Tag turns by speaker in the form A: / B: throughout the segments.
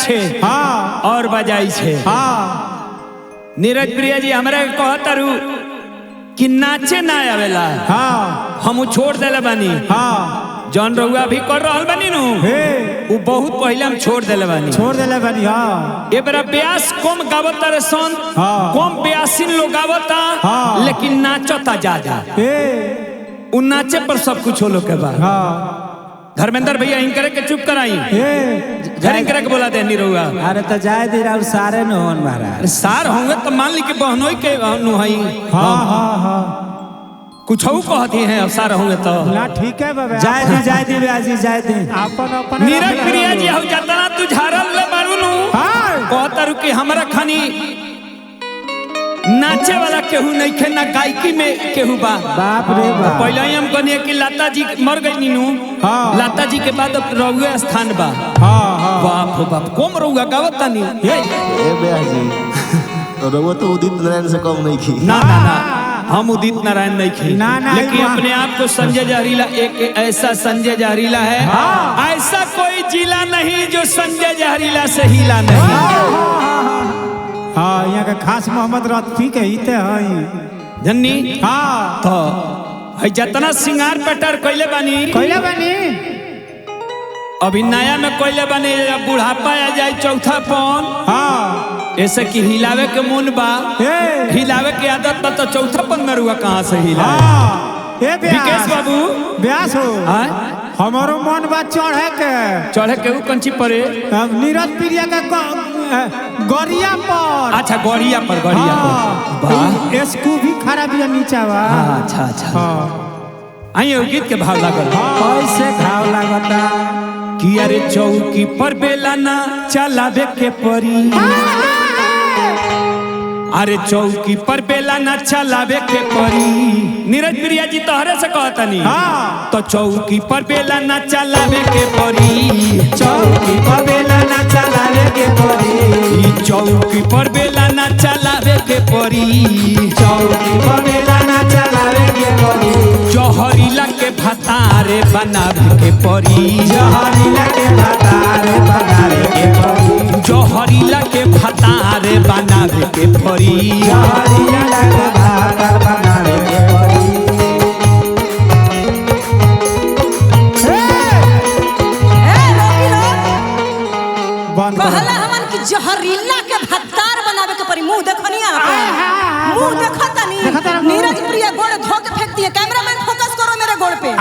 A: छे
B: हाँ
A: और बजाई छे।
B: हाँ
A: नीरज प्रिया जी हमरा कहतारू कि नाचे ना आवेला।
B: हाँ
A: हम छोड़ देले बानी।
B: हाँ
A: जौन रउआ भी कर रहल बानी नु वो बहुत पहले हम छोड़ देले बानी।
B: छोड़ देले बानी। हाँ
A: ए बेरा ब्यास कम गावता रे सन।
B: हाँ।
A: कम ब्यासीन लोग गावता।
B: हाँ।
A: लेकिन नाचता ज्यादा। उ नाचे पर सब कुछ हो लोग के बाद।
B: हाँ
A: धर्मेंद्र भैया इनकरे के चुप कराई। घर इनकरे के बोला दे निरहुआ।
B: अरे तो जाए दे रहा सारे न होन महाराज।
A: सार होंगे तो मान ली कि बहनोई के नुहई।
B: हाँ हाँ हाँ
A: कुछ कहती हैं अब सार होंगे तो
B: ना ठीक है बाबा। जाए दी ब्याजी जाए दी। अपन अपन
A: नीरज प्रिया जी हो जतना तू झारल ले मारू नु। कहतारू कि हमरा खानी नाचे वाला केहू नहीं खे ना गायकी में केहू बा।
B: बाप रे बाप।
A: पहले ही हम कहनी कि लता जी मर गई नीनू।
B: हाँ।
A: लता जी के बाद अब रउआ स्थान बा।
B: हाँ हाँ
A: बाप हो बाप कम रउआ गावता नी।
C: ए ब्याजी रउआ तो उदित नारायण से कम नहीं की।
A: ना ना ना हम उदित नारायण नहीं खे।
B: ना, ना,
A: लेकिन अपने आप को संजय जहरीला एक ऐसा संजय जहरीला है।
B: हाँ।
A: ऐसा कोई जिला नहीं जो संजय जहरीला से हिला नहीं।
B: हाँ यहाँ का खास मोहम्मद रफी के ही ते हैं
A: जन्नी।
B: हाँ
A: तो है जतना सिंगार पटर कइले बानी।
B: कोयला बनी।
A: अभी नया में कइले बानी बुढ़ापा आ जाए चौथा पौन।
B: हाँ
A: ऐसे कि हिलावे के मन बा। हिलावे के आदत बा तो चौथा पौन में रुआ कहाँ से हिला।
B: हाँ ए
A: विकेश बाबू
B: ब्यास हो। हमारो मन बात चढ़े के
A: चढ़े के कंची परे।
B: अब नीरज प्रिया के गौरिया पर।
A: अच्छा गौरिया पर गौरिया पर।
B: इसको भी खराब है नीचा बा।
A: अच्छा अच्छा
B: हाँ
A: आइए गीत के भाव लागल।
B: कैसे घाव लागता
A: कि अरे चौकी पर बेला ना चलावे के परी। अरे चौकी पर बेला ना चलावे के परी। नीरज प्रिया जी तोहरे से कहता नहीं।
B: हाँ
A: तो चौकी पर बेला ना चलावे के परी।
B: चौकी पर बेला ना चलावे के परी।
A: चौकी पर बेला ना चलावे के परी।
B: चौकी पर बेला ना चलावे के परी।
A: जहरीला के भतारे बनावे के परी।
B: जहरीला के भतारे बनावे के परी।
A: जहरीला के भतारे बनावे के परी।
B: जहरीला के भतारे बनावे के परी।
D: कहला हमन कि जहरीला के भत्तार बनावे के परी। मुंह देखनिया मुंह देखतनी। नीरज प्रिया गोड़ धो के फेंक दिए। कैमरामैन फोकस करो मेरे गोड़ पे।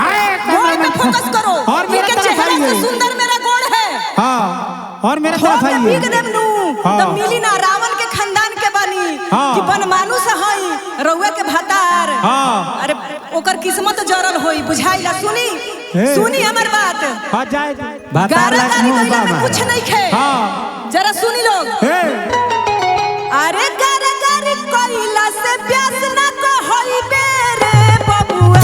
D: गोड़ पे फोकस करो।
B: और मेरे
D: ये
B: तरफ
D: चेहरा से
B: आइए।
D: सुंदर मेरा गोड़ है।
B: हाँ और मेरे तरफ आइए।
D: बिग देम नु तो मिली ना रावण के खानदान के बानी।
B: हाँ।
D: कि बन मानुष हई रउआ के भतार।
B: हाँ।
D: अरे ओकर किस्मत जरल होई बुझाइला। सुनी सुनी हमर बात।
B: हाँ जाए
D: गारा गारी कइला में कुछ नहीं खे।
B: हाँ
D: जरा सुनी लोग। अरे गारा गारी कइला से प्यास ना कहई बेरे बबुआ।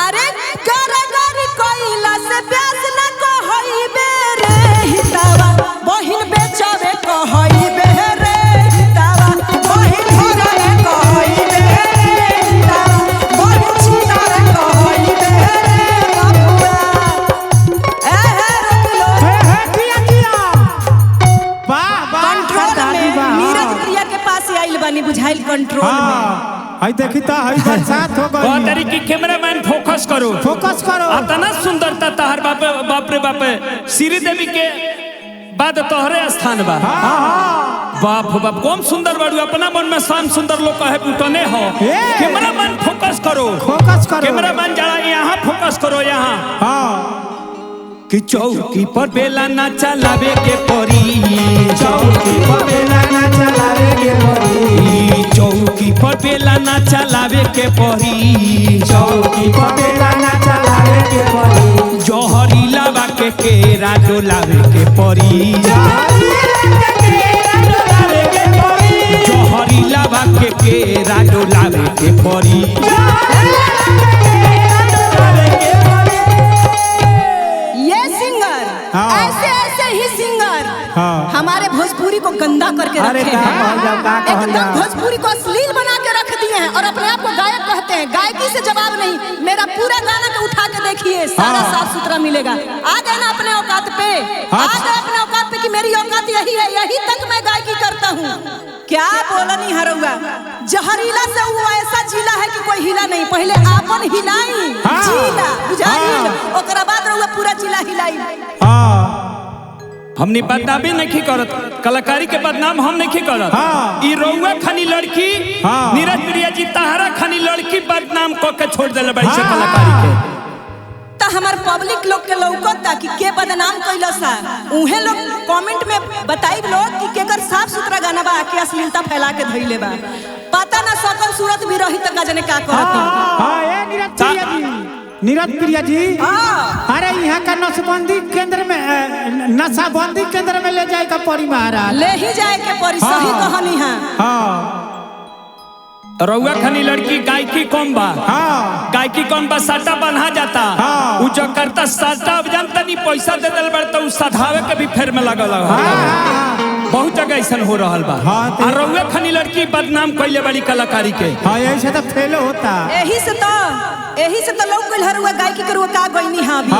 D: अरे गारा गारी कइला से प्यास ना कहई बेरे हितावा। बहिन बेचवे कहई बेरे हितावा। बहिन भगवे कहई बेरे हितावा। बहिन छिनारे कहई बेरे बबुआ। रोक लो। कंट्रोल में नीरज प्रिया के पास आइल बानी बुझाइल कंट्रोल में।
B: हाय देखी तो हाय बरसात हो गई।
A: बहुत तरीके कैमरामैन फोकस करो।
B: फोकस करो।
A: इतना सुंदरता तहर बाप रे बाप। श्रीदेवी के बाद तोहरे स्थान बा। बाप हो बाप कौन सुंदर बाड़ू। अपना मन में शाम सुंदर लोग कहे उतने हो। कैमरामैन फोकस करो।
B: फोकस करो।
A: कैमरामैन जरा यहाँ फोकस करो यहाँ।
B: हाँ
A: कि चौकी पर बेला ना चलावे के परी।
B: चौकी पर बेला ना चलावे के परी।
A: चौकी पर बेला ना चलावे के परी।
B: चौकी पर बेला ना चलावे के परी।
A: जहरीला बा के केरा डोलावे के परी। जहरीला बा के केरा डोलावे के परी।
D: ये सिंगर ऐसे ऐसे ही सिंगर हमारे भोजपुरी को गंदा करके रखे हैं। एकदम भोजपुरी को अश्लील बना के रख दिए हैं और अपने आप को गायक कहते हैं। गायकी से जवाब नहीं। मेरा पूरा गाना को उठा के देखिए सारा साफ सुथरा मिलेगा। आ गए ना अपने औकात पे। आ गए अपने औकात नहीं है, यही तक मैं गायकी करता हूँ। क्या बोलनी हरुआ, जहरीला से वो ऐसा जिला है कि कोई हिला नहीं। पहले आपन हिलाई जिला बुझाइल, ओकरा बाद रहुआ पूरा जिला हिलाई।
A: हमने बदनामी नहीं करत, कलाकारी के बदनाम हम नहीं करत। ई रउआ खानी लड़की नीरज प्रिया जी तहरा खानी लड़की बदनाम क के छोड़ देले बड़ी से कलाकारी के।
D: त हमार पब्लिक लोग के लौकता कि के बदनाम कइला सा, उहे लोग कमेंट में बताई लोग कि केकर साफ सुथरा गाना बा के अश्लीलता फैला के धइले बा। पता ना सकल सूरत भी रही त का जाने का करत।
B: हां ए नीरज प्रिया जी, अरे यहाँ का नशबंदी केंद्र में, नशाबंदी केंद्र में ले जाए का पड़ी महाराज,
D: ले ही जाए के पड़ी। सही कहानी है।
A: रउआ खानी लड़की गायकी कम बा, गायकी कम बा, साटा बन्हा जाता। उ जो करता साटा अब जानता नहीं पैसा दे दल बड़ तो सधावे के भी फेर में लगल बहुत जगह ऐसा हो रहा बा। और रउआ खानी लड़की बदनाम कइले बड़ी कलाकारी के।
B: यही से तो फेल होता,
D: यही से तो लोग कइल हरुआ गायकी करुआ का गइनी हां। अभी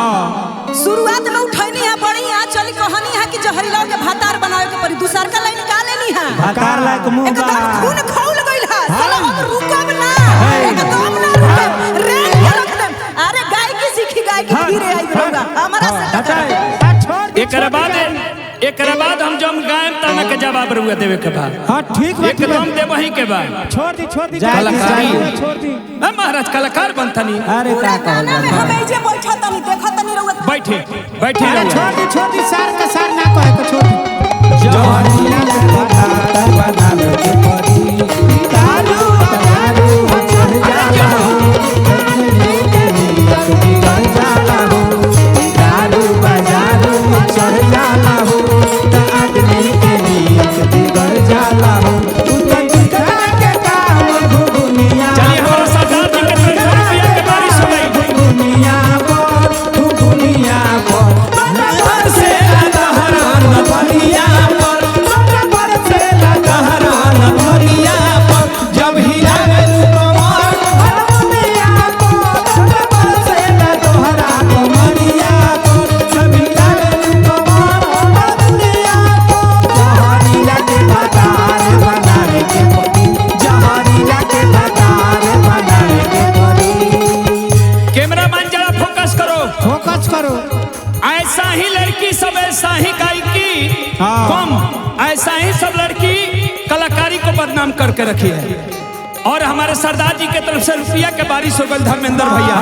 D: शुरुआत में उठैनी है बड़ी, आ चली कहानी है कि जहरीला के भातार बनावे के पड़ी। दूसर का लाइन का लेनी है,
B: भातार लायक मुंह बा,
D: एकदम खून खौल गइल है। साला हम रुकब ना, एकदम ना रुकब, रेल के रख दे। अरे गायकी सीखी, गायकी धीरे आई रहुआ हमारा से।
A: एकरा बाद हम जब गायब तना के जवाब रहुआ देवे के बाद।
B: हां ठीक बा,
A: एकदम दे वही के बाद।
B: छोड़ दी
A: कलाकारी
B: छोड़ दी।
A: महाराज कलाकार बनतनी।
B: अरे का
D: गाना में हम जे बैठा तनी देखा तनी रहुआ
A: बैठे
B: अरे छोड़ दी सार का सार ना कहे तो छोड़ दी। जहरीला के भातार बनावे के पड़ी, दारू चढ़ जाला हो, दारू बाजारू चढ़ जाला हो, त आदमी के नियत बिगड़ जाला हो। तू तो दिखा के काम घुगुनिया,
A: चलिए हमारा सरदार जी के रुपया के बारिश हो गई।
B: घुगुनिया पर से लहरान बलिया पर, से लहरान बलिया पर, जब हिलावे कमर हरमुनिया पर, से लहरान बलिया पर, जब हिलावे कमर हरमुनिया पर। जहरीला के भातार बनावे के पड़ी, जहरीला के भातार बनावे के पड़ी।
A: कैमरामैन जरा फोकस करो। ऐसा ही लड़की सब ऐसा ही गायकी कम, ऐसा ही सब लड़की कलाकारी को बदनाम करके रखी है। और हमारे सरदार जी के तरफ से रुपया के बारिश हो गई। धर्मेंद्र भैया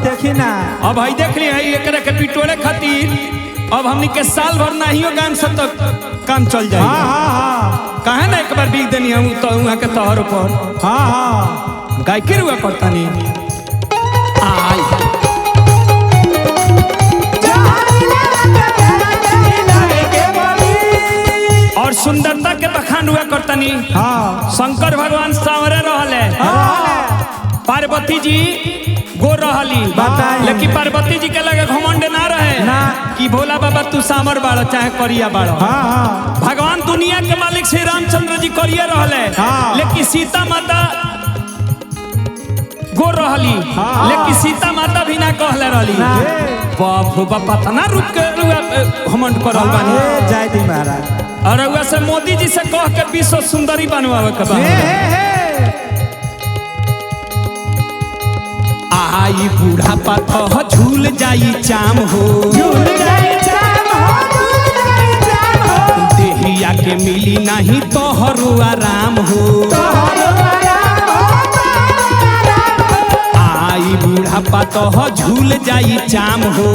B: देखी ना,
A: अब भाई देख लिया एक के पिटोरे खातिर अब हमनी के साल भर नहीं हो गान सब तक काम चल जाएगा। कहे ना एक बार बीक देनी हम तो वहाँ के तोहर पर गायकी रुआ करता नहीं। और सुंदरता के बखान हुआ करतनी। शंकर भगवान सांवरे रहले, पार्वती जी गो रहली, लेकिन पार्वती जी के लगे घमंड ना रहे कि भोला बाबा तू सामर बाड़ो चाहे करिया बाड़ो। भगवान दुनिया के मालिक श्री रामचंद्र जी करिया रहले, लेकिन सीता माता गो रहली, लेकिन सीता माता भी ना कहले रहली। बाप रे बाप, पतना रुक के घमंड करल बानी।
B: जय दी महाराज।
A: और वैसे मोदी जी से कह के विश्व सुंदरी बनवावे के बाद आई बूढ़ा पात झूल जाई चाम हो, देहिया के मिली नहीं तोहरो आराम हो। आई बूढ़ा पात झूल जाई चाम हो,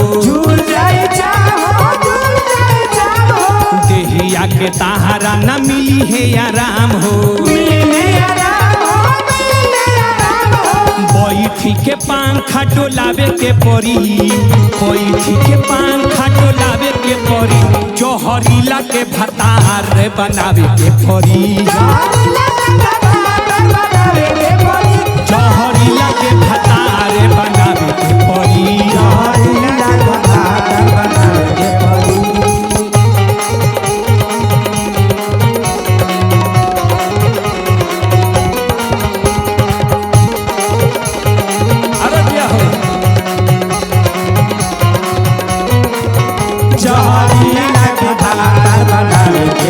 A: देहिया के ताहारा न मिली है आराम हो। बैठी के पंखा डोलावे के परी, बैठी के पंखा डोलावे के परी, जहरीला के भातार बनावे के परी, जहरीला के भातार बनावे के परी।
B: जहरीला के भातार बनावे के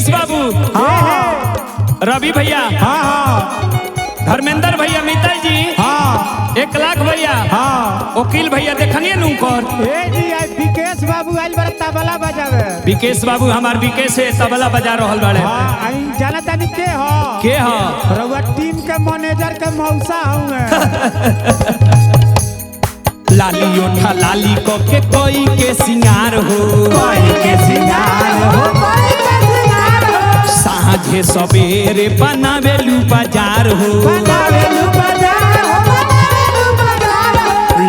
A: विकेश बाबू, रवि भैया, धर्मेंद्र भैया, मिता जी, 1 लाख भैया, वकील भैया देखनिए नु कर
B: विकेश बाबू आइल बड़ा तबला बजावे।
A: विकेश बाबू हमार विकेश है तबला बजा रहल बाड़े।
B: आई जाना तानी के हो रउआ टीम के मैनेजर के मौसा हूं।
A: लाली ओठा लाली को के कोई के सिंगार हो, साँझे सवेरे बनावेलू बाजार हो।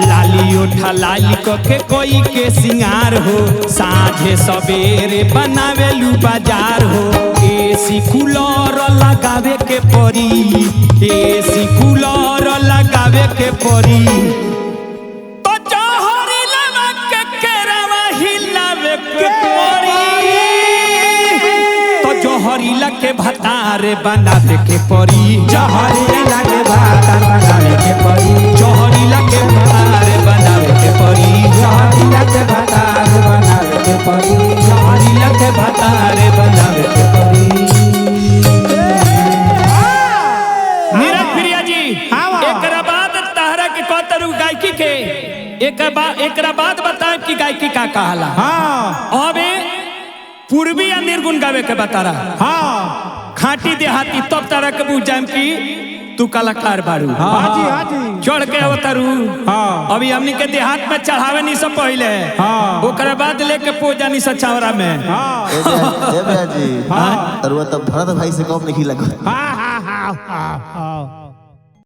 A: लाली ओठा लाली को के कोई के सिंगार हो, साँझे सवेरे बनावेलू बाजार हो। एसी कूलर लगावे के पड़ी, एसी कूलर लगावे के पड़ी, तो जहरी लगा के केरावा हिलावे के पड़ी, तो जहरी लगे भतारे बनावे के पड़ी, जहरी लगे भतारे बनावे के पड़ी, जहरी लगे भतारे बनावे के पड़ी, जहरी लगे भतारे बनावे के पड़ी, जहरी लगे भतारे बनावे के पड़ी। नीरज प्रिया जी, एकरा बाद तहरा के कतरू गायकी के एकरा बाद बता कि गायकी का कहला। अबे पूर्वी या निर्गुण गावे के बता रहा, खाटी देहाती तब तरह के बुझ जाम कि तू कलाकार बारू। चढ़ के अवतारू। अभी हमनी के देहात में चढ़ावे नहीं सब पहले, ओकरा बाद लेके पूजा नहीं सचावरा में।
C: जी, और वो तो भरत भाई से कम नहीं लगा।